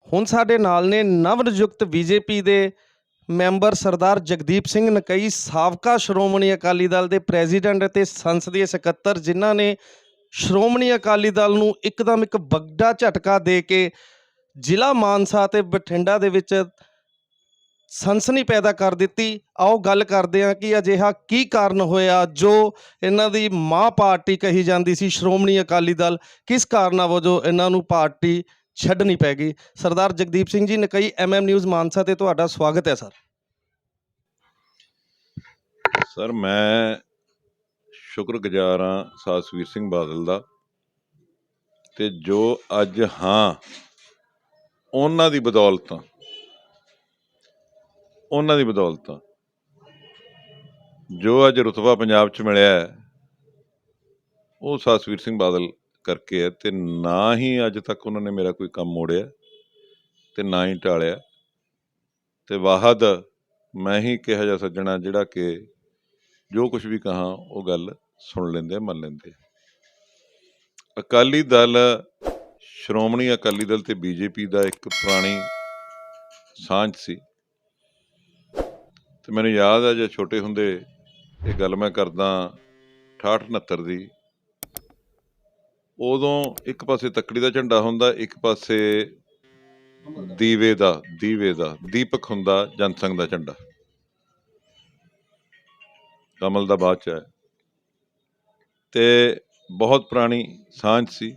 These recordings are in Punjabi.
ਹੁਣ ਸਾਡੇ ਨਾਲ ਨੇ ਨਵ ਨਿਯੁਕਤ ਬੀਜੇਪੀ ਦੇ ਮੈਂਬਰ ਸਰਦਾਰ ਜਗਦੀਪ ਸਿੰਘ ਨਕਈ, ਸਾਬਕਾ ਸ਼੍ਰੋਮਣੀ ਅਕਾਲੀ ਦਲ ਦੇ ਪ੍ਰੈਜ਼ੀਡੈਂਟ ਅਤੇ ਸੰਸਦੀ ਸਕੱਤਰ, ਜਿਨ੍ਹਾਂ ਨੇ ਸ਼੍ਰੋਮਣੀ ਅਕਾਲੀ ਦਲ ਨੂੰ ਇੱਕਦਮ ਇੱਕ ਵੱਡਾ ਝਟਕਾ ਦੇ ਕੇ ਜ਼ਿਲ੍ਹਾ ਮਾਨਸਾ ਅਤੇ ਬਠਿੰਡਾ ਦੇ ਵਿੱਚ ਸਨਸਨੀ ਪੈਦਾ ਕਰ ਦਿੱਤੀ। ਆਓ ਗੱਲ ਕਰਦੇ ਹਾਂ ਕਿ ਅਜਿਹਾ ਕੀ ਕਾਰਨ ਹੋਇਆ ਜੋ ਇਹਨਾਂ ਦੀ ਮਾਂ ਪਾਰਟੀ ਕਹੀ ਜਾਂਦੀ ਸੀ ਸ਼੍ਰੋਮਣੀ ਅਕਾਲੀ ਦਲ, ਕਿਸ ਕਾਰਨਾਂ ਵਜੋਂ ਇਹਨਾਂ ਨੂੰ ਪਾਰਟੀ ਛੱਡਣੀ ਪੈ ਗਈ। ਸਰਦਾਰ ਜਗਦੀਪ ਸਿੰਘ ਜੀ ਨਕਈ, MM ਨਿਊਜ਼ ਮਾਨਸਾ ਤੇ ਤੁਹਾਡਾ ਸਵਾਗਤ ਹੈ ਸਰ। ਸਰ, ਮੈਂ ਸ਼ੁਕਰਗੁਜ਼ਾਰ ਹਾਂ ਸਾਸਵੀਰ ਸਿੰਘ ਬਾਦਲ ਦਾ, ਤੇ ਜੋ ਅੱਜ ਹਾਂ ਉਹਨਾਂ ਦੀ ਬਦੌਲਤ ਜੋ ਅੱਜ ਰੁਤਬਾ ਪੰਜਾਬ 'ਚ ਮਿਲਿਆ ਹੈ ਉਹ ਸਾਸਵੀਰ ਸਿੰਘ ਬਾਦਲ ਕਰਕੇ ਹੈ। ਤੇ ਨਾ ਹੀ ਅੱਜ ਤੱਕ ਉਹਨਾਂ ਨੇ ਮੇਰਾ ਕੋਈ ਕੰਮ ਮੋੜਿਆ ਤੇ ਨਾ ਹੀ ਟਾਲਿਆ। ਤੇ ਵਾਹਦ ਮੈਂ ਹੀ ਕਿਹਾ ਜਾ ਸੱਜਣਾ ਜਿਹੜਾ ਕਿ ਜੋ ਕੁਝ ਵੀ ਕਹਾਂ ਉਹ ਗੱਲ ਸੁਣ ਲੈਂਦੇ, ਮੰਨ ਲੈਂਦੇ। ਅਕਾਲੀ ਦਲ, ਸ਼੍ਰੋਮਣੀ ਅਕਾਲੀ ਦਲ ਤੇ ਬੀਜੇਪੀ ਦਾ ਇੱਕ ਪੁਰਾਣੀ ਸਾਂਝ ਸੀ। ਤੇ ਮੈਨੂੰ ਯਾਦ ਹੈ, ਜੇ ਛੋਟੇ ਹੁੰਦੇ ਇਹ ਗੱਲ ਮੈਂ ਕਰਦਾ 68-69 ਦੀ, ਉਦੋਂ ਇੱਕ ਪਾਸੇ ਤੱਕੜੀ ਦਾ ਝੰਡਾ ਹੁੰਦਾ, ਇੱਕ ਪਾਸੇ ਦੀਪਕ ਹੁੰਦਾ, ਜਨਸੰਘ ਦਾ ਝੰਡਾ। ਕਮਲ ਦਾ ਬਾਅਦ ਚ ਹੈ। ਤੇ ਬਹੁਤ ਪੁਰਾਣੀ ਸਾਂਝ ਸੀ।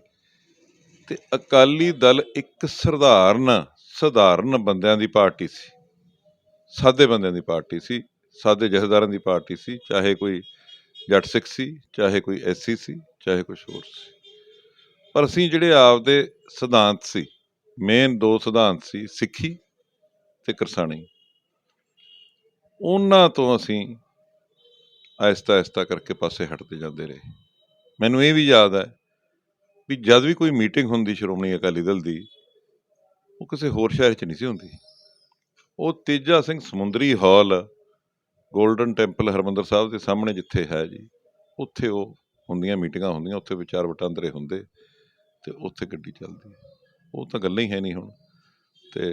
ਤੇ ਅਕਾਲੀ ਦਲ ਇੱਕ ਸਧਾਰਨ ਬੰਦਿਆਂ ਦੀ ਪਾਰਟੀ ਸੀ, ਸਾਦੇ ਬੰਦਿਆਂ ਦੀ ਪਾਰਟੀ ਸੀ, ਸਾਦੇ ਜਥੇਦਾਰਾਂ ਦੀ ਪਾਰਟੀ ਸੀ। ਚਾਹੇ ਕੋਈ ਜੱਟ ਸਿੱਖ ਸੀ, ਚਾਹੇ ਕੋਈ SC ਸੀ, ਚਾਹੇ ਕੁਛ ਹੋਰ ਸੀ। ਪਰ ਅਸੀਂ ਜਿਹੜੇ ਆਪਦੇ ਸਿਧਾਂਤ ਸੀ, ਮੇਨ ਦੋ ਸਿਧਾਂਤ ਸੀ, ਸਿੱਖੀ ਤੇ ਕਰਸਾਣੀ, ਉਹਨਾਂ ਤੋਂ ਅਸੀਂ ਆਹਿਸਤਾ ਕਰਕੇ ਪਾਸੇ ਹਟਦੇ ਜਾਂਦੇ ਰਹੇ। ਮੈਨੂੰ ਇਹ ਵੀ ਯਾਦ ਹੈ ਵੀ ਜਦ ਵੀ ਕੋਈ ਮੀਟਿੰਗ ਹੁੰਦੀ ਸ਼੍ਰੋਮਣੀ ਅਕਾਲੀ ਦਲ ਦੀ, ਉਹ ਕਿਸੇ ਹੋਰ ਸ਼ਹਿਰ 'ਚ ਨਹੀਂ ਸੀ ਹੁੰਦੀ। ਉਹ ਤੇਜਾ ਸਿੰਘ ਸਮੁੰਦਰੀ ਹਾਲ, ਗੋਲਡਨ ਟੈਂਪਲ ਹਰਿਮੰਦਰ ਸਾਹਿਬ ਦੇ ਸਾਹਮਣੇ ਜਿੱਥੇ ਹੈ ਜੀ, ਉੱਥੇ ਉਹ ਹੁੰਦੀਆਂ ਮੀਟਿੰਗਾਂ ਹੁੰਦੀਆਂ, ਉੱਥੇ ਵਿਚਾਰ ਵਟਾਂਦਰੇ ਹੁੰਦੇ ਤੇ ਉੱਥੇ ਗੱਡੀ ਚੱਲਦੀ। ਉਹ ਤਾਂ ਗੱਲਾਂ ਹੀ ਹੈ ਨਹੀਂ ਹੁਣ। ਤੇ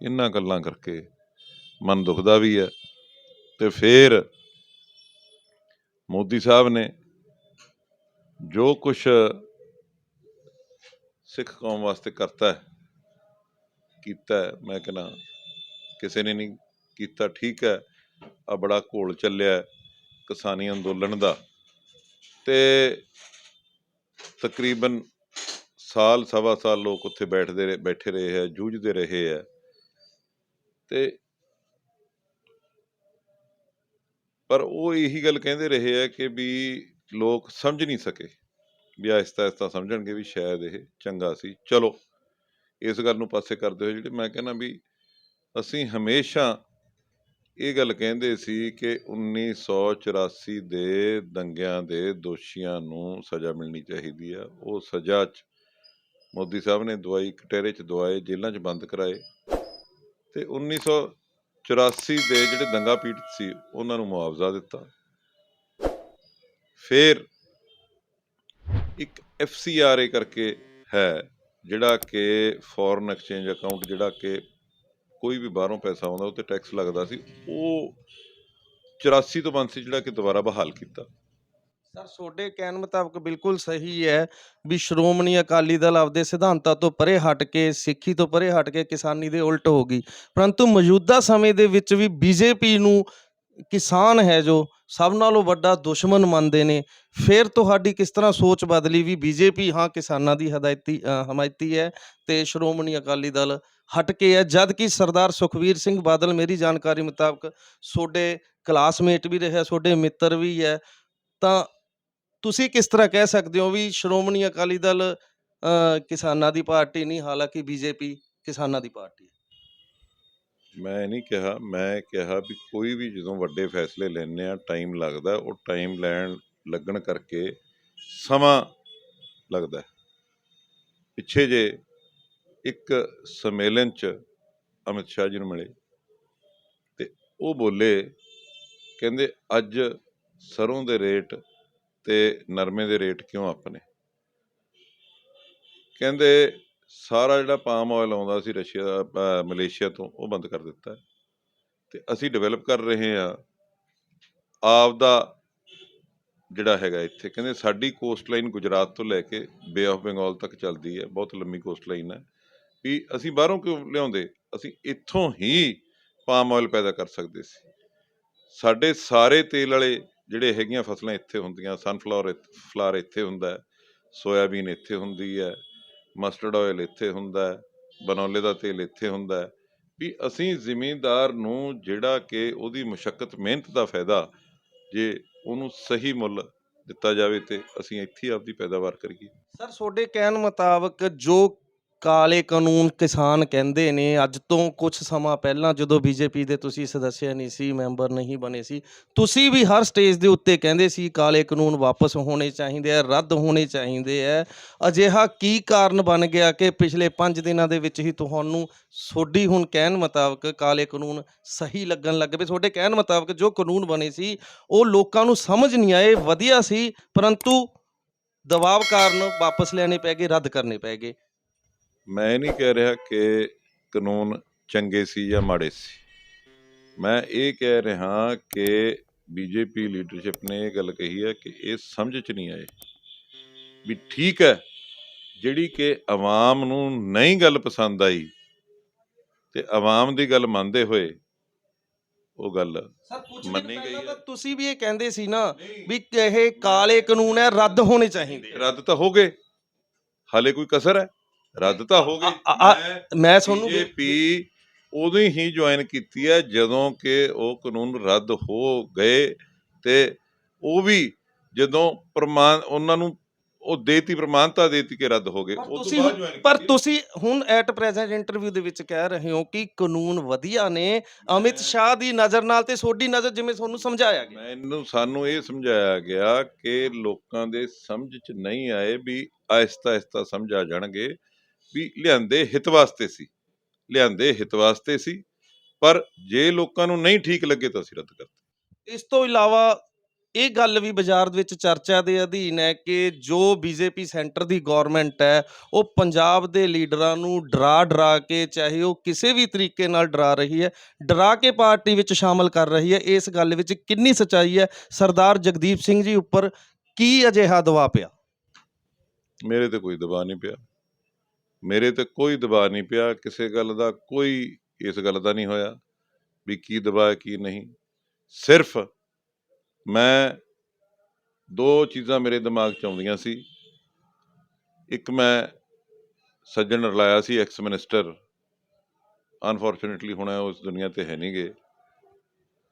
ਇਹਨਾਂ ਗੱਲਾਂ ਕਰਕੇ ਮਨ ਦੁਖਦਾ ਵੀ ਹੈ। ਤੇ ਫਿਰ ਮੋਦੀ ਸਾਹਿਬ ਨੇ ਜੋ ਕੁਛ ਸਿੱਖ ਕੌਮ ਵਾਸਤੇ ਕੀਤਾ, ਮੈਂ ਕਹਿੰਦਾ ਕਿਸੇ ਨੇ ਨਹੀਂ ਕੀਤਾ। ਠੀਕ ਹੈ, ਆ ਬੜਾ ਘੋਲ ਚੱਲਿਆ ਕਿਸਾਨੀ ਅੰਦੋਲਨ ਦਾ, ਤੇ ਤਕਰੀਬਨ ਸਾਲ ਸਵਾ ਸਾਲ ਲੋਕ ਉੱਥੇ ਬੈਠੇ ਰਹੇ ਹੈ, ਜੂਝਦੇ ਰਹੇ ਹੈ। ਤੇ ਪਰ ਉਹ ਇਹੀ ਗੱਲ ਕਹਿੰਦੇ ਰਹੇ ਹੈ ਕਿ ਵੀ ਲੋਕ ਸਮਝ ਨਹੀਂ ਸਕੇ, ਵੀ ਆਹਿਸਤਾ ਸਮਝਣਗੇ ਵੀ ਸ਼ਾਇਦ ਇਹ ਚੰਗਾ ਸੀ। ਚਲੋ, ਇਸ ਗੱਲ ਨੂੰ ਪਾਸੇ ਕਰਦੇ ਹੋਏ ਜਿਹੜੇ ਮੈਂ ਕਹਿੰਦਾ ਵੀ ਅਸੀਂ ਹਮੇਸ਼ਾ ਇਹ ਗੱਲ ਕਹਿੰਦੇ ਸੀ ਕਿ 1984 ਦੇ ਦੰਗਿਆਂ ਦੇ ਦੋਸ਼ੀਆਂ ਨੂੰ ਸਜ਼ਾ ਮਿਲਣੀ ਚਾਹੀਦੀ ਆ। ਉਹ ਸਜ਼ਾ 'ਚ ਮੋਦੀ ਸਾਹਿਬ ਨੇ ਦਵਾਈ ਕਟਹਿਰੇ 'ਚ ਦਵਾਏ, ਜੇਲ੍ਹਾਂ 'ਚ ਬੰਦ ਕਰਾਏ। ਤੇ 1984 ਦੇ ਜਿਹੜੇ ਦੰਗਾ ਪੀੜਤ ਸੀ ਉਹਨਾਂ ਨੂੰ ਮੁਆਵਜ਼ਾ ਦਿੱਤਾ। ਫਿਰ ਇੱਕ FCRA ਕਰਕੇ ਹੈ, ਜਿਹੜਾ ਕਿ ਫੋਰਨ ਐਕਸਚੇਂਜ ਅਕਾਊਂਟ, ਜਿਹੜਾ ਕਿ ਕੋਈ ਵੀ ਬਾਹਰੋਂ ਪੈਸਾ ਆਉਂਦਾ ਉਹ 'ਤੇ ਟੈਕਸ ਲੱਗਦਾ ਸੀ, ਉਹ 84 ਤੋਂ ਬੰਦ ਸੀ, ਜਿਹੜਾ ਕਿ ਦੁਬਾਰਾ ਬਹਾਲ ਕੀਤਾ। ਸਰ, ਤੁਹਾਡੇ ਕਹਿਣ ਮੁਤਾਬਕ ਬਿਲਕੁਲ ਸਹੀ ਹੈ ਵੀ ਸ਼੍ਰੋਮਣੀ ਅਕਾਲੀ ਦਲ ਆਪਦੇ ਸਿਧਾਂਤਾਂ ਤੋਂ ਪਰੇ ਹਟ ਕੇ, ਸਿੱਖੀ ਤੋਂ ਪਰੇ ਹਟ ਕੇ ਕਿਸਾਨੀ ਦੇ ਉਲਟ ਹੋ ਗਈ। ਪਰੰਤੂ ਮੌਜੂਦਾ ਸਮੇਂ ਦੇ ਵਿੱਚ ਵੀ BJP ਨੂੰ ਕਿਸਾਨ ਹੈ ਜੋ ਸਭ ਨਾਲੋਂ ਵੱਡਾ ਦੁਸ਼ਮਣ ਮੰਨਦੇ ਨੇ। ਫਿਰ ਤੁਹਾਡੀ ਕਿਸ ਤਰ੍ਹਾਂ ਸੋਚ ਬਦਲੀ ਵੀ BJP ਹਾਂ ਕਿਸਾਨਾਂ ਦੀ ਹਮਾਇਤੀ ਹੈ ਤੇ ਸ਼੍ਰੋਮਣੀ ਅਕਾਲੀ ਦਲ ਹਟ ਕੇ ਹੈ, ਜਦ ਕਿ ਸਰਦਾਰ ਸੁਖਬੀਰ ਸਿੰਘ ਬਾਦਲ, ਮੇਰੀ ਜਾਣਕਾਰੀ ਮੁਤਾਬਕ ਤੁਹਾਡੇ ਕਲਾਸਮੇਟ ਵੀ ਰਿਹਾ, ਤੁਹਾਡੇ ਮਿੱਤਰ ਵੀ ਹੈ, ਤਾਂ ਤੁਸੀਂ ਕਿਸ ਤਰ੍ਹਾਂ ਕਹਿ ਸਕਦੇ ਹੋ ਵੀ ਸ਼੍ਰੋਮਣੀ ਅਕਾਲੀ ਦਲ ਕਿਸਾਨਾਂ ਦੀ ਪਾਰਟੀ ਨਹੀਂ, ਹਾਲਾਂਕਿ BJP ਕਿਸਾਨਾਂ ਦੀ ਪਾਰਟੀ ਹੈ? ਮੈਂ ਨਹੀਂ ਕਿਹਾ, ਮੈਂ ਕਿਹਾ ਵੀ ਕੋਈ ਵੀ ਜਦੋਂ ਵੱਡੇ ਫੈਸਲੇ ਲੈਂਦੇ ਆ ਟਾਈਮ ਲੱਗਦਾ, ਉਹ ਟਾਈਮ ਲੱਗਣ ਕਰਕੇ ਸਮਾਂ ਲੱਗਦਾ। ਪਿੱਛੇ ਜੇ ਇੱਕ ਸੰਮੇਲਨ 'ਚ ਅਮਿਤ ਸ਼ਾਹ ਜੀ ਨੂੰ ਮਿਲੇ ਤੇ ਉਹ ਬੋਲੇ, ਕਹਿੰਦੇ ਅੱਜ ਸਰੋਂ ਦੇ ਰੇਟ ਤੇ ਨਰਮੇ ਦੇ ਰੇਟ ਕਿਉਂ ਆਪਣੇ? ਕਹਿੰਦੇ ਸਾਰਾ ਜਿਹੜਾ ਪਾਮ ਆਇਲ ਆਉਂਦਾ ਸੀ ਰਸ਼ੀਆ ਮਲੇਸ਼ੀਆ ਤੋਂ, ਉਹ ਬੰਦ ਕਰ ਦਿੱਤਾ ਹੈ। ਤੇ ਅਸੀਂ ਡਿਵੈਲਪ ਕਰ ਰਹੇ ਹਾਂ ਆਪ ਦਾ ਜਿਹੜਾ ਹੈਗਾ ਇੱਥੇ। ਕਹਿੰਦੇ ਸਾਡੀ ਕੋਸਟ ਲਾਈਨ ਗੁਜਰਾਤ ਤੋਂ ਲੈ ਕੇ ਬੇ ਆਫ ਬੰਗਾਲ ਤੱਕ ਚੱਲਦੀ ਹੈ, ਬਹੁਤ ਲੰਮੀ ਕੋਸਟ ਲਾਈਨ ਹੈ। ਵੀ ਅਸੀਂ ਬਾਹਰੋਂ ਕਿਉਂ ਲਿਆਉਂਦੇ, ਅਸੀਂ ਇੱਥੋਂ ਹੀ ਪਾਮ ਆਇਲ ਪੈਦਾ ਕਰ ਸਕਦੇ ਸੀ। ਸਾਡੇ ਸਾਰੇ ਤੇਲ ਵਾਲੇ ਜਿਹੜੇ ਹੈਗੀਆਂ ਫਸਲਾਂ ਇੱਥੇ ਹੁੰਦੀਆਂ, ਫਲਾਰ ਇੱਥੇ ਹੁੰਦਾ ਹੈ, ਸੋਇਆਬੀਨ ਇੱਥੇ ਹੁੰਦੀ ਹੈ, ਮਸਟਰਡ ਆਇਲ ਇੱਥੇ ਹੁੰਦਾ ਹੈ, ਬਨੌਲੇ ਦਾ ਤੇਲ ਇੱਥੇ ਹੁੰਦਾ ਹੈ। ਵੀ ਅਸੀਂ ਜ਼ਿਮੀਂਦਾਰ ਨੂੰ ਜਿਹੜਾ ਕਿ ਉਹਦੀ ਮੁਸ਼ੱਕਤ ਮਿਹਨਤ ਦਾ ਫਾਇਦਾ, ਜੇ ਉਹਨੂੰ ਸਹੀ ਮੁੱਲ ਦਿੱਤਾ ਜਾਵੇ ਤੇ ਅਸੀਂ ਇੱਥੇ ਹੀ ਆਪਦੀ ਪੈਦਾਵਾਰ ਕਰੀਏ। ਸਰ ਤੁਹਾਡੇ ਕਹਿਣ ਮੁਤਾਬਕ ਜੋ ਕਾਲੇ ਕਾਨੂੰਨ ਕਿਸਾਨ ਕਹਿੰਦੇ ਨੇ, ਅੱਜ ਤੋਂ ਕੁਝ ਸਮਾਂ ਪਹਿਲਾਂ ਜਦੋਂ ਬੀਜੇਪੀ ਦੇ ਤੁਸੀਂ ਸਦੱਸਿਆ ਨਹੀਂ ਸੀ, ਮੈਂਬਰ ਨਹੀਂ ਬਣੇ ਸੀ, ਤੁਸੀਂ ਵੀ ਹਰ ਸਟੇਜ ਦੇ ਉੱਤੇ ਕਹਿੰਦੇ ਸੀ ਕਾਲੇ ਕਾਨੂੰਨ ਵਾਪਸ ਹੋਣੇ ਚਾਹੀਦੇ ਆ, ਰੱਦ ਹੋਣੇ ਚਾਹੀਦੇ ਆ। ਅਜਿਹਾ ਕੀ ਕਾਰਨ ਬਣ ਗਿਆ ਕਿ ਪਿਛਲੇ 5 ਦਿਨਾਂ ਦੇ ਵਿੱਚ ਹੀ ਤੁਹਾਨੂੰ ਤੁਹਾਡੀ ਹੁਣ ਕਹਿਣ ਮੁਤਾਬਕ ਕਾਲੇ ਕਾਨੂੰਨ ਸਹੀ ਲੱਗਣ ਲੱਗ ਪਏ? ਤੁਹਾਡੇ ਕਹਿਣ ਮੁਤਾਬਕ ਜੋ ਕਾਨੂੰਨ ਬਣੇ ਸੀ ਉਹ ਲੋਕਾਂ ਨੂੰ ਸਮਝ ਨਹੀਂ ਆਏ, ਵਧੀਆ ਸੀ, ਪਰੰਤੂ ਦਬਾਅ ਕਾਰਨ ਵਾਪਸ ਲੈਣੇ ਪੈ ਗਏ, ਰੱਦ ਕਰਨੇ ਪੈ ਗਏ। ਮੈਂ ਇਹ ਨਹੀਂ ਕਹਿ ਰਿਹਾ ਕਿ ਕਾਨੂੰਨ ਚੰਗੇ ਸੀ ਜਾਂ ਮਾੜੇ ਸੀ। ਮੈਂ ਇਹ ਕਹਿ ਰਿਹਾ ਕਿ ਬੀਜੇਪੀ ਲੀਡਰਸ਼ਿਪ ਨੇ ਇਹ ਗੱਲ ਕਹੀ ਹੈ ਕਿ ਇਹ ਸਮਝ 'ਚ ਨਹੀਂ ਆਏ ਵੀ ਠੀਕ ਹੈ, ਜਿਹੜੀ ਕਿ ਆਵਾਮ ਨੂੰ ਨਹੀਂ ਗੱਲ ਪਸੰਦ ਆਈ ਤੇ ਆਵਾਮ ਦੀ ਗੱਲ ਮੰਨਦੇ ਹੋਏ ਉਹ ਗੱਲ ਸਰ ਕੁਝ ਦਿਨ ਮੰਨੀ ਗਈ ਪਹਿਲਾਂ ਹੈ। ਤਾਂ ਤੁਸੀਂ ਵੀ ਇਹ ਕਹਿੰਦੇ ਸੀ ਨਾ ਵੀ ਇਹ ਕਾਲੇ ਕਾਨੂੰਨ ਹੈ, ਰੱਦ ਹੋਣੇ ਚਾਹੀਦੇ ਆ। ਰੱਦ ਤਾਂ ਹੋ ਗਏ, ਹਾਲੇ ਕੋਈ ਕਸਰ ਹੈ? ਰੱਦ ਤਾਂ ਹੋ ਗਏ। ਮੈਂ ਤੁਹਾਨੂੰ ਬੀਜੇਪੀ ਉਦੋਂ ਹੀ ਜੁਆਇਨ ਕੀਤੀ ਹੈ ਜਦੋਂ ਕਿ ਉਹ ਕਾਨੂੰਨ ਰੱਦ ਹੋ ਗਏ, ਤੇ ਉਹ ਵੀ ਜਦੋਂ ਉਹਨਾਂ ਨੂੰ ਉਹ ਦੇਤੀ, ਪ੍ਰਮਾਣਤਾ ਦੇਤੀ ਕਿ ਰੱਦ ਹੋ ਗਏ, ਉਸ ਤੋਂ ਬਾਅਦ ਜੁਆਇਨ ਪਰ ਕੀਤੀ। ਤੁਸੀਂ ਹੁਣ ਐਟ ਪ੍ਰੈਜ਼ੈਂਟ ਇੰਟਰਵਿਊ ਦੇ ਵਿੱਚ ਕਹਿ ਰਹੇ ਹੋ ਕਿ ਕਾਨੂੰਨ ਵਧੀਆ ਨੇ ਅਮਿਤ ਸ਼ਾਹ ਦੀ ਨਜ਼ਰ ਨਾਲ, ਤੇ ਤੁਹਾਡੀ ਨਜ਼ਰ ਜਿਵੇਂ ਤੁਹਾਨੂੰ ਸਮਝਾਇਆ ਗਿਆ। ਸਾਨੂੰ ਇਹ ਸਮਝਾਇਆ ਗਿਆ ਕਿ ਲੋਕਾਂ ਦੇ ਸਮਝ 'ਚ ਨਹੀਂ ਆਏ, ਵੀ ਆਹਿਸਤਾ ਆਹਿਸਤਾ ਸਮਝ ਆ ਜਾਣਗੇ, ਵੀ ਲਿਆਂਦੇ ਹਿੱਤ ਵਾਸਤੇ ਸੀ, ਲਿਆਂਦੇ ਹਿੱਤ ਵਾਸਤੇ ਸੀ, ਪਰ ਜੇ ਲੋਕਾਂ ਨੂੰ ਨਹੀਂ ਠੀਕ ਲੱਗੇ ਤਾਂ ਅਸੀਂ ਰੱਦ ਕਰਤੇ। ਇਸ ਤੋਂ ਇਲਾਵਾ ਇਹ ਗੱਲ ਵੀ ਬਾਜ਼ਾਰ ਦੇ ਵਿੱਚ ਚਰਚਾ ਦੇ ਅਧੀਨ ਹੈ ਕਿ ਜੋ ਬੀਜੇਪੀ ਸੈਂਟਰ ਦੀ ਗਵਰਨਮੈਂਟ ਹੈ ਉਹ ਪੰਜਾਬ ਦੇ ਲੀਡਰਾਂ ਨੂੰ ਡਰਾ ਕੇ, ਚਾਹੇ ਉਹ ਕਿਸੇ ਵੀ ਤਰੀਕੇ ਨਾਲ ਡਰਾ ਰਹੀ ਹੈ, ਡਰਾ ਕੇ ਪਾਰਟੀ ਵਿੱਚ ਸ਼ਾਮਲ ਕਰ ਰਹੀ ਹੈ। ਇਸ ਗੱਲ ਵਿੱਚ ਕਿੰਨੀ ਸੱਚਾਈ ਹੈ? ਸਰਦਾਰ ਜਗਦੀਪ ਸਿੰਘ ਜੀ ਉੱਪਰ ਕੀ ਅਜਿਹਾ ਦਬਾਅ ਪਿਆ? ਮੇਰੇ ਤੇ ਕੋਈ ਦਬਾਅ ਨਹੀਂ ਪਿਆ, ਮੇਰੇ ਤੇ ਕੋਈ ਦਬਾਅ ਨਹੀਂ ਪਿਆ, ਕਿਸੇ ਗੱਲ ਦਾ ਕੋਈ ਇਸ ਗੱਲ ਦਾ ਨਹੀਂ ਹੋਇਆ ਵੀ ਕੀ ਦਬਾਅ ਕੀ ਨਹੀਂ। ਸਿਰਫ ਮੈਂ ਦੋ ਚੀਜ਼ਾਂ ਮੇਰੇ ਦਿਮਾਗ 'ਚ ਆਉਂਦੀਆਂ ਸੀ। ਇੱਕ, ਮੈਂ ਸੱਜਣ ਰਲਾਇਆ ਸੀ ਐਕਸ ਮਿਨਿਸਟਰ, ਅਨਫੋਰਚੂਨੇਟਲੀ ਹੁਣ ਉਸ ਦੁਨੀਆ ਤੇ ਹੈ ਨਹੀਂ ਗੇ,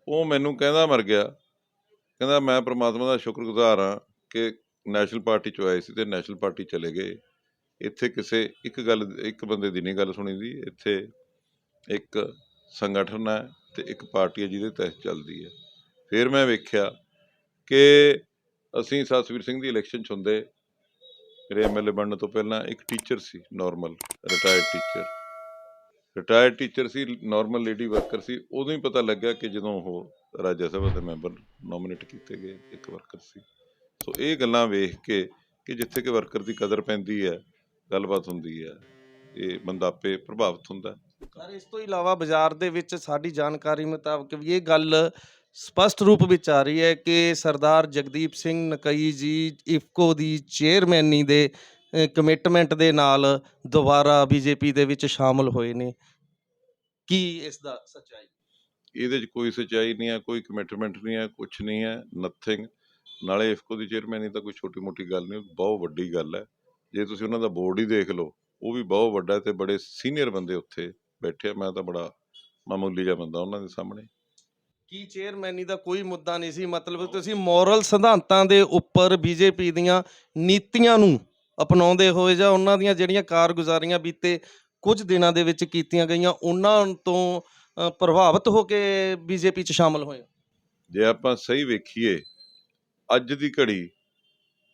ਉਹ ਮੈਨੂੰ ਕਹਿੰਦਾ ਮਰ ਗਿਆ, ਕਹਿੰਦਾ ਮੈਂ ਪ੍ਰਮਾਤਮਾ ਦਾ ਸ਼ੁਕਰਗੁਜ਼ਾਰ ਹਾਂ ਕਿ ਨੈਸ਼ਨਲ ਪਾਰਟੀ 'ਚੋਂ ਆਏ ਸੀ ਤੇ ਨੈਸ਼ਨਲ ਪਾਰਟੀ ਚਲੇ ਗਏ। ਇੱਥੇ ਕਿਸੇ ਇੱਕ ਬੰਦੇ ਦੀ ਨਹੀਂ ਗੱਲ ਸੁਣੀ ਦੀ, ਇੱਥੇ ਇੱਕ ਸੰਗਠਨ ਹੈ ਤੇ ਇੱਕ ਪਾਰਟੀ ਹੈ ਜਿਹਦੇ ਤਹਿਤ ਚੱਲਦੀ ਹੈ। ਫਿਰ ਮੈਂ ਵੇਖਿਆ ਕਿ ਅਸੀਂ ਸਤਿਵੀਰ ਸਿੰਘ ਦੀ ਇਲੈਕਸ਼ਨ 'ਚ ਹੁੰਦੇ, ਮੇਰੇ MLA ਬਣਨ ਤੋਂ ਪਹਿਲਾਂ ਇੱਕ ਟੀਚਰ ਸੀ, ਨੋਰਮਲ ਰਿਟਾਇਰਡ ਟੀਚਰ ਸੀ, ਨੋਰਮਲ ਲੇਡੀ ਵਰਕਰ ਸੀ। ਉਦੋਂ ਹੀ ਪਤਾ ਲੱਗਿਆ ਕਿ ਜਦੋਂ ਉਹ ਰਾਜ ਸਭਾ ਦੇ ਮੈਂਬਰ ਨੋਮੀਨੇਟ ਕੀਤੇ ਗਏ, ਇੱਕ ਵਰਕਰ ਸੀ। ਸੋ ਇਹ ਗੱਲਾਂ ਵੇਖ ਕੇ ਕਿ ਜਿੱਥੇ ਕਿ ਵਰਕਰ ਦੀ ਕਦਰ ਪੈਂਦੀ ਹੈ, ਗੱਲਬਾਤ ਹੁੰਦੀ ਹੈ, ਇਹ ਬੰਦਾ ਆਪੇ ਪ੍ਰਭਾਵਿਤ ਹੁੰਦਾ। ਸਰ ਇਸ ਤੋਂ ਇਲਾਵਾ ਬਾਜ਼ਾਰ ਦੇ ਵਿੱਚ ਸਾਡੀ ਜਾਣਕਾਰੀ ਮੁਤਾਬਕ ਵੀ ਇਹ ਗੱਲ ਸਪਸ਼ਟ ਰੂਪ ਵਿੱਚ ਆ ਰਹੀ ਹੈ ਕਿ ਸਰਦਾਰ ਜਗਦੀਪ ਸਿੰਘ ਨਕਈ ਜੀ ਇਫਕੋ ਦੀ ਚੇਅਰਮੈਨੀ ਦੇ ਕਮਿਟਮੈਂਟ ਦੇ ਨਾਲ ਦੁਬਾਰਾ ਬੀਜੇਪੀ ਦੇ ਵਿੱਚ ਸ਼ਾਮਲ ਹੋਏ ਨੇ। ਕੀ ਇਸ ਦਾ ਸੱਚਾਈ? ਇਹਦੇ 'ਚ ਕੋਈ ਸੱਚਾਈ ਨਹੀਂ ਹੈ, ਕੋਈ ਕਮਿਟਮੈਂਟ ਨਹੀਂ ਹੈ, ਕੁਛ ਨਹੀਂ ਹੈ, ਨਥਿੰਗ। ਨਾਲੇ ਇਫਕੋ ਦੀ ਚੇਅਰਮੈਨੀ ਤਾਂ ਕੋਈ ਛੋਟੀ ਮੋਟੀ ਗੱਲ ਨਹੀਂ, ਬਹੁਤ ਵੱਡੀ ਗੱਲ ਹੈ। ਜੇ ਤੁਸੀਂ ਉਹਨਾਂ ਦਾ ਬੋਰਡ ਹੀ ਦੇਖ ਲਓ, ਉਹ ਵੀ ਬਹੁਤ ਵੱਡਾ ਤੇ ਬੜੇ ਸੀਨੀਅਰ ਬੰਦੇ ਉੱਥੇ ਬੈਠੇ ਆ। ਮੈਂ ਤਾਂ ਬੜਾ ਮਾਮੂਲੀ ਜਿਹਾ ਬੰਦਾ ਉਹਨਾਂ ਦੇ ਸਾਹਮਣੇ। ਕੀ ਚੇਅਰਮੈਨੀ ਦਾ ਕੋਈ ਮੁੱਦਾ ਨਹੀਂ ਸੀ? ਮਤਲਬ ਤੁਸੀਂ ਮੋਰਲ ਸਿਧਾਂਤਾਂ ਦੇ ਉੱਪਰ ਬੀਜੇਪੀ ਦੀਆਂ ਨੀਤੀਆਂ ਨੂੰ ਅਪਣਾਉਂਦੇ ਹੋਏ ਜਾਂ ਉਹਨਾਂ ਦੀਆਂ ਜਿਹੜੀਆਂ ਕਾਰਗੁਜ਼ਾਰੀਆਂ ਬੀਤੇ ਕੁਝ ਦਿਨਾਂ ਦੇ ਵਿੱਚ ਕੀਤੀਆਂ ਗਈਆਂ ਉਹਨਾਂ ਤੋਂ ਪ੍ਰਭਾਵਿਤ ਹੋ ਕੇ ਬੀਜੇਪੀ 'ਚ ਸ਼ਾਮਲ ਹੋਏ? ਜੇ ਆਪਾਂ ਸਹੀ ਵੇਖੀਏ ਅੱਜ ਦੀ ਘੜੀ,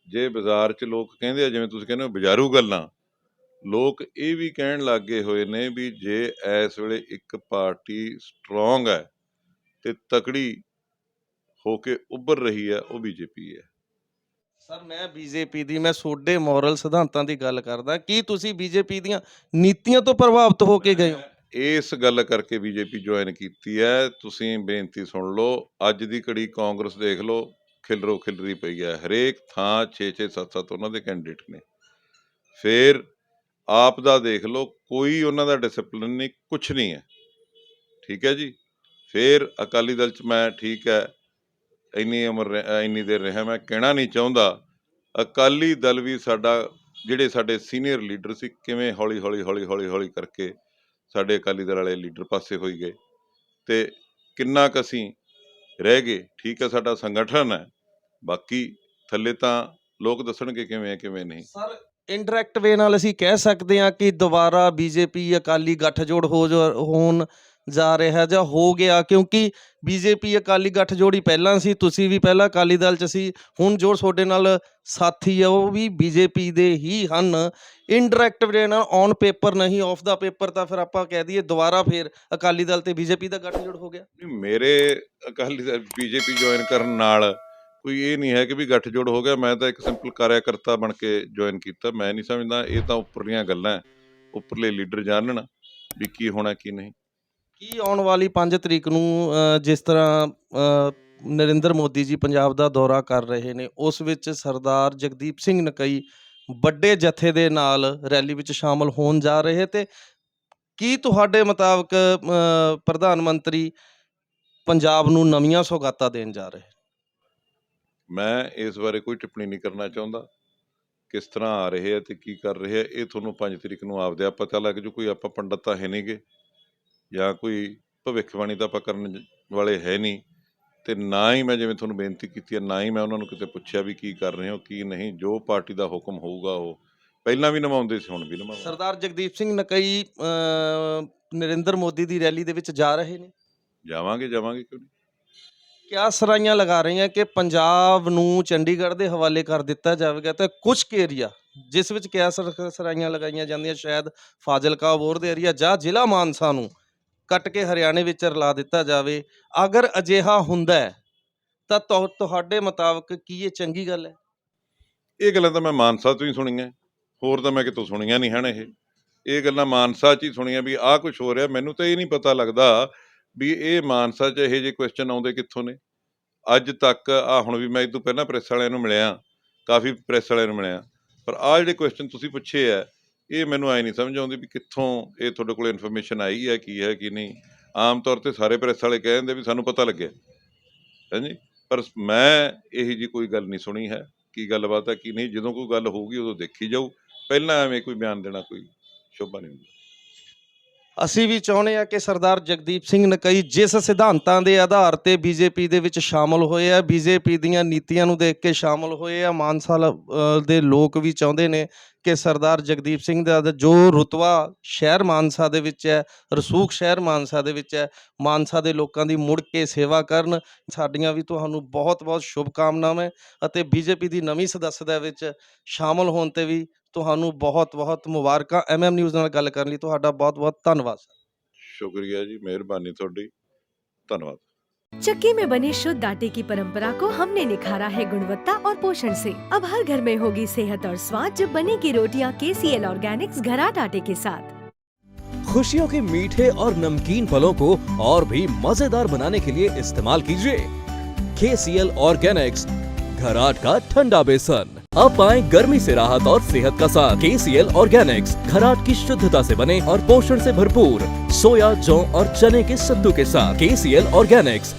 ਜੇ ਬਾਜ਼ਾਰ 'ਚ ਲੋਕ ਕਹਿੰਦੇ ਆ, ਜਿਵੇਂ ਤੁਸੀਂ ਕਹਿੰਦੇ ਹੋ ਬਾਜ਼ਾਰੂ ਗੱਲਾਂ, ਲੋਕ ਇਹ ਵੀ ਕਹਿਣ ਲੱਗ ਗਏ ਹੋਏ ਨੇ ਵੀ ਜੇ ਇਸ ਵੇਲੇ ਇੱਕ ਪਾਰਟੀ ਸਟਰੋਂਗ ਹੈ ਤੇ ਤਕੜੀ ਹੋ ਕੇ ਉੱਭਰ ਰਹੀ ਹੈ, ਉਹ ਬੀਜੇਪੀ ਹੈ। ਸਰ ਮੈਂ ਬੀਜੇਪੀ ਦੀ, ਮੈਂ ਤੁਹਾਡੇ ਮੋਰਲ ਸਿਧਾਂਤਾਂ ਦੀ ਗੱਲ ਕਰਦਾ, ਕੀ ਤੁਸੀਂ ਬੀਜੇਪੀ ਦੀਆਂ ਨੀਤੀਆਂ ਤੋਂ ਪ੍ਰਭਾਵਿਤ ਹੋ ਕੇ ਗਏ ਹੋ? ਇਸ ਗੱਲ ਕਰਕੇ ਬੀਜੇਪੀ ਜੁਆਇਨ ਕੀਤੀ ਹੈ। ਤੁਸੀਂ ਬੇਨਤੀ ਸੁਣ ਲਓ, ਅੱਜ ਦੀ ਘੜੀ ਕਾਂਗਰਸ ਦੇਖ ਲਓ, ਖਿਲਰੋ ਖਿਲਰੀ ਪਈ ਹੈ, ਹਰੇਕ ਥਾਂ 6-6 7-7 ਉਹਨਾਂ ਦੇ ਕੈਂਡੀਡੇਟ ਨੇ। ਫਿਰ ਆਪ ਦਾ ਦੇਖ ਲਓ, ਕੋਈ ਉਹਨਾਂ ਦਾ ਡਿਸਪਲਿਨ ਨਹੀਂ, ਕੁਛ ਨਹੀਂ ਹੈ, ਠੀਕ ਹੈ ਜੀ। ਫਿਰ ਅਕਾਲੀ ਦਲ 'ਚ ਮੈਂ ਠੀਕ ਹੈ, ਇੰਨੀ ਉਮਰ ਇੰਨੀ ਦੇਰ ਰਿਹਾ, ਮੈਂ ਕਹਿਣਾ ਨਹੀਂ ਚਾਹੁੰਦਾ ਅਕਾਲੀ ਦਲ ਵੀ ਸਾਡਾ, ਜਿਹੜੇ ਸਾਡੇ ਸੀਨੀਅਰ ਲੀਡਰ ਸੀ, ਕਿਵੇਂ ਹੌਲੀ ਹੌਲੀ ਹੌਲੀ ਹੌਲੀ ਹੌਲੀ ਕਰਕੇ ਸਾਡੇ ਅਕਾਲੀ ਦਲ ਵਾਲੇ ਲੀਡਰ ਪਾਸੇ ਹੋਈ ਗਏ, ਤੇ ਕਿੰਨਾ ਕੁ ਅਸੀਂ ਰਹਿ ਗਏ। ਠੀਕ ਹੈ, ਸਾਡਾ ਸੰਗਠਨ ਹੈ, ਬਾਕੀ ਥੱਲੇ ਤਾਂ ਲੋਕ ਦੱਸਣਗੇ ਕਿਵੇਂ ਹੈ ਕਿਵੇਂ ਨਹੀਂ। ਸਰ ਇਨਡਾਇਰੈਕਟ ਵੇ ਨਾਲ ਅਸੀਂ ਕਹਿ ਸਕਦੇ ਹਾਂ ਕਿ ਦੁਬਾਰਾ ਬੀਜੇਪੀ ਅਕਾਲੀ ਗੱਠਜੋੜ ਹੋਣ ਜਾ ਰਿਹਾ ਜਾਂ ਹੋ ਗਿਆ, ਕਿਉਂਕਿ ਬੀਜੇਪੀ ਅਕਾਲੀ ਗੱਠਜੋੜ ਹੀ ਪਹਿਲਾਂ ਸੀ, ਤੁਸੀਂ ਵੀ ਪਹਿਲਾਂ ਅਕਾਲੀ ਦਲ 'ਚ ਸੀ, ਹੁਣ ਜੋ ਤੁਹਾਡੇ ਨਾਲ ਸਾਥੀ ਆ ਉਹ ਵੀ ਬੀਜੇਪੀ ਦੇ ਹੀ ਹਨ। ਇਨਡਾਇਰੈਕਟ ਵੇ ਨਾਲ, ਔਨ ਪੇਪਰ ਨਹੀਂ, ਆਫ ਦਾ ਪੇਪਰ ਤਾਂ ਫਿਰ ਆਪਾਂ ਕਹਿ ਦਈਏ ਦੁਬਾਰਾ ਫਿਰ ਅਕਾਲੀ ਦਲ ਤੇ ਬੀਜੇਪੀ ਦਾ ਗੱਠਜੋੜ ਹੋ ਗਿਆ। ਮੇਰੇ ਅਕਾਲੀ ਦਲ ਬੀਜੇਪੀ ਜੁਆਇਨ ਕਰਨ ਨਾਲ ਕੋਈ ਇਹ ਨਹੀਂ ਹੈ ਕਿ ਵੀ ਗੱਠਜੋੜ ਹੋ ਗਿਆ। ਮੈਂ ਤਾਂ ਇੱਕ ਸਿੰਪਲ ਕਾਰਿਆਕਰਤਾ ਬਣ ਕੇ ਜੁਆਇਨ ਕੀਤਾ। ਮੈਂ ਨਹੀਂ ਸਮਝਦਾ, ਇਹ ਤਾਂ ਉੱਪਰਲੀਆਂ ਗੱਲਾਂ ਹੈ, ਉੱਪਰਲੇ ਲੀਡਰ ਜਾਣਨ ਵੀ ਕੀ ਹੋਣਾ ਕੀ ਨਹੀਂ। ਕੀ ਆਉਣ ਵਾਲੀ 5 ਤਰੀਕ ਨੂੰ ਜਿਸ ਤਰ੍ਹਾਂ ਨਰਿੰਦਰ ਮੋਦੀ ਜੀ ਪੰਜਾਬ ਦਾ ਦੌਰਾ ਕਰ ਰਹੇ ਨੇ, ਉਸ ਵਿੱਚ ਸਰਦਾਰ ਜਗਦੀਪ ਸਿੰਘ ਨਕਈ ਵੱਡੇ ਜਥੇ ਦੇ ਨਾਲ ਰੈਲੀ ਵਿੱਚ ਸ਼ਾਮਲ ਹੋਣ ਜਾ ਰਹੇ, ਤੇ ਕੀ ਤੁਹਾਡੇ ਮੁਤਾਬਕ ਪ੍ਰਧਾਨ ਮੰਤਰੀ ਪੰਜਾਬ ਨੂੰ ਨਵੀਆਂ ਸੌਗਾਤਾਂ ਦੇਣ ਜਾ ਰਹੇ? ਮੈਂ ਇਸ ਬਾਰੇ ਕੋਈ ਟਿੱਪਣੀ ਨਹੀਂ ਕਰਨਾ ਚਾਹੁੰਦਾ। ਕਿਸ ਤਰ੍ਹਾਂ ਆ ਰਹੇ ਆ ਤੇ ਕੀ ਕਰ ਰਹੇ ਆ, ਇਹ ਤੁਹਾਨੂੰ 5 ਤਰੀਕ ਨੂੰ ਆਪਦੇ ਆਪ ਪਤਾ ਲੱਗ ਜੂ। ਕੋਈ ਆਪਾਂ ਪੰਡਤ ਤਾਂ ਹੈ ਨਹੀਂਗੇ, ਜਾਂ ਕੋਈ ਭਵਿੱਖਬਾਣੀ ਤਾਂ ਆਪਾਂ ਕਰਨ ਵਾਲੇ ਹੈ ਨਹੀਂ, ਤੇ ਨਾ ਹੀ ਮੈਂ, ਜਿਵੇਂ ਤੁਹਾਨੂੰ ਬੇਨਤੀ ਕੀਤੀ ਹੈ, ਨਾ ਹੀ ਮੈਂ ਉਹਨਾਂ ਨੂੰ ਕਿਤੇ ਪੁੱਛਿਆ ਵੀ ਕੀ ਕਰ ਰਹੇ ਹੋ ਕੀ ਨਹੀਂ। ਜੋ ਪਾਰਟੀ ਦਾ ਹੁਕਮ ਹੋਊਗਾ ਉਹ ਪਹਿਲਾਂ ਵੀ ਨਿਭਾਉਂਦੇ ਸੀ, ਹੁਣ ਵੀ ਨਿਭਾਉਂਦੇ। ਸਰਦਾਰ ਜਗਦੀਪ ਸਿੰਘ ਨਕਈ ਨਰਿੰਦਰ ਮੋਦੀ ਦੀ ਰੈਲੀ ਦੇ ਵਿੱਚ ਜਾ ਰਹੇ ਨੇ। ਜਾਵਾਂਗੇ ਜਾਵਾਂਗੇ, ਕਿਉਂ ਨਹੀਂ। ਕਿਆ ਸਰਾਈਆਂ ਲਗਾ ਰਹੀਆਂ ਕਿ ਪੰਜਾਬ ਨੂੰ ਚੰਡੀਗੜ੍ਹ ਦੇ ਹਵਾਲੇ ਕਰ ਦਿੱਤਾ ਜਾਵੇਗਾ, ਤੇ ਕੁਝ ਏਰੀਆ ਜਿਸ ਵਿੱਚ ਕਿਆ ਸਰਾਈਆਂ ਲਗਾਈਆਂ ਜਾਂਦੀਆਂ, ਸ਼ਾਇਦ ਫਾਜ਼ਿਲਕਾ ਅਬੋਹਰ ਦੇ ਏਰੀਆ ਜਾਂ ਜ਼ਿਲ੍ਹਾ ਮਾਨਸਾ ਨੂੰ ਕੱਟ ਕੇ ਹਰਿਆਣੇ ਵਿੱਚ ਰਲਾ ਦਿੱਤਾ ਜਾਵੇ। ਅਗਰ ਅਜਿਹਾ ਹੁੰਦਾ ਹੈ ਤਾਂ ਤੁਹਾਡੇ ਮੁਤਾਬਕ ਕੀ ਇਹ ਚੰਗੀ ਗੱਲ ਹੈ? ਇਹ ਗੱਲਾਂ ਤਾਂ ਮੈਂ ਮਾਨਸਾ ਤੋਂ ਹੀ ਸੁਣੀਆਂ, ਹੋਰ ਤਾਂ ਮੈਂ ਕਿਤੋਂ ਸੁਣੀਆਂ ਨਹੀਂ ਹਨ। ਇਹ ਗੱਲਾਂ ਮਾਨਸਾ 'ਚ ਹੀ ਸੁਣੀਆਂ ਵੀ ਆਹ ਕੁਛ ਹੋ ਰਿਹਾ। ਮੈਨੂੰ ਤਾਂ ਇਹ ਨਹੀਂ ਪਤਾ ਲੱਗਦਾ ਵੀ ਇਹ ਮਾਨਸਾ 'ਚ ਇਹੋ ਜਿਹੇ ਕੁਐਸਚਨ ਆਉਂਦੇ ਕਿੱਥੋਂ ਨੇ ਅੱਜ ਤੱਕ। ਹੁਣ ਵੀ ਮੈਂ ਇਹ ਤੋਂ ਪਹਿਲਾਂ ਪ੍ਰੈਸ ਵਾਲਿਆਂ ਨੂੰ ਮਿਲਿਆ, ਕਾਫੀ ਪ੍ਰੈਸ ਵਾਲਿਆਂ ਨੂੰ ਮਿਲਿਆ, ਪਰ ਆਹ ਜਿਹੜੇ ਕੁਐਸਚਨ ਤੁਸੀਂ ਪੁੱਛੇ ਆ, ਇਹ ਮੈਨੂੰ ਆਏ ਨਹੀਂ ਸਮਝ ਆਉਂਦੀ ਵੀ ਕਿੱਥੋਂ ਇਹ ਤੁਹਾਡੇ ਕੋਲ ਇਨਫੋਰਮੇਸ਼ਨ ਆਈ ਹੈ, ਕੀ ਹੈ ਕੀ ਨਹੀਂ। ਆਮ ਤੌਰ 'ਤੇ ਸਾਰੇ ਪ੍ਰੈਸ ਵਾਲੇ ਕਹਿ ਦਿੰਦੇ ਵੀ ਸਾਨੂੰ ਪਤਾ ਲੱਗਿਆ, ਹਾਂਜੀ, ਪਰ ਮੈਂ ਇਹੋ ਜਿਹੀ ਕੋਈ ਗੱਲ ਨਹੀਂ ਸੁਣੀ ਹੈ। ਕੀ ਗੱਲਬਾਤ ਹੈ ਕੀ ਨਹੀਂ, ਜਦੋਂ ਕੋਈ ਗੱਲ ਹੋਊਗੀ ਉਦੋਂ ਦੇਖੀ ਜਾਊ। ਪਹਿਲਾਂ ਐਵੇਂ ਕੋਈ ਬਿਆਨ ਦੇਣਾ ਕੋਈ ਸ਼ੋਭਾ ਨਹੀਂ ਹੁੰਦਾ। ਅਸੀਂ ਵੀ ਚਾਹੁੰਦੇ ਹਾਂ ਕਿ ਸਰਦਾਰ ਜਗਦੀਪ ਸਿੰਘ ਨਕਈ ਜਿਸ ਸਿਧਾਂਤਾਂ ਦੇ ਆਧਾਰ ਤੇ ਬੀਜੇਪੀ ਦੇ ਵਿੱਚ ਸ਼ਾਮਲ ਹੋਏ ਆ, ਬੀਜੇਪੀ ਦੀਆਂ ਨੀਤੀਆਂ ਨੂੰ ਦੇਖ ਕੇ ਸ਼ਾਮਲ ਹੋਏ ਆ, ਮਾਨਸਾ ਦੇ ਲੋਕ ਵੀ ਚਾਹੁੰਦੇ ਨੇ ਕਿ ਸਰਦਾਰ ਜਗਦੀਪ ਸਿੰਘ ਦਾ ਜੋ ਰੁਤਬਾ ਸ਼ਹਿਰ ਮਾਨਸਾ ਦੇ ਵਿੱਚ ਹੈ, ਰਸੂਖ ਸ਼ਹਿਰ ਮਾਨਸਾ ਦੇ ਵਿੱਚ ਹੈ, ਮਾਨਸਾ ਦੇ ਲੋਕਾਂ ਦੀ ਮੁੜ ਕੇ ਸੇਵਾ ਕਰਨ। ਸਾਡੀਆਂ ਵੀ ਤੁਹਾਨੂੰ ਬਹੁਤ ਬਹੁਤ ਸ਼ੁਭਕਾਮਨਾਵਾਂ, ਅਤੇ ਬੀਜੇਪੀ ਦੀ ਨਵੀਂ ਸਦੱਸਤਾ ਵਿੱਚ ਸ਼ਾਮਲ ਹੋਣ ਤੇ ਵੀ ਤੁਹਾਨੂੰ ਬਹੁਤ ਬਹੁਤ ਮੁਬਾਰਕਾਂ। MM ਨਿਊਜ਼ ਨਾਲ ਗੱਲ ਕਰਨ ਲਈ ਤੁਹਾਡਾ ਬਹੁਤ ਬਹੁਤ ਧੰਨਵਾਦ। शुक्रिया जी, मेहरबानी थोड़ी, धन्यवाद। चक्की में बने शुद्ध आटे की परंपरा को हमने निखारा है गुणवत्ता और पोषण से। अब हर घर में होगी सेहत और स्वाद जब बनेगी रोटियां KCL ऑर्गेनिक्स घराट आटे के साथ। खुशियों के मीठे और नमकीन पलों को और भी मजेदार बनाने के लिए इस्तेमाल कीजिए KCL ऑर्गेनिक्स घराट का ठंडा बेसन। अब पाएं गर्मी से राहत और सेहत का साथ। KCL ऑर्गेनिक्स घराट की शुद्धता से बने और पोषण से भरपूर सोया, जौ और चने के सत्तू के साथ। KCL Organics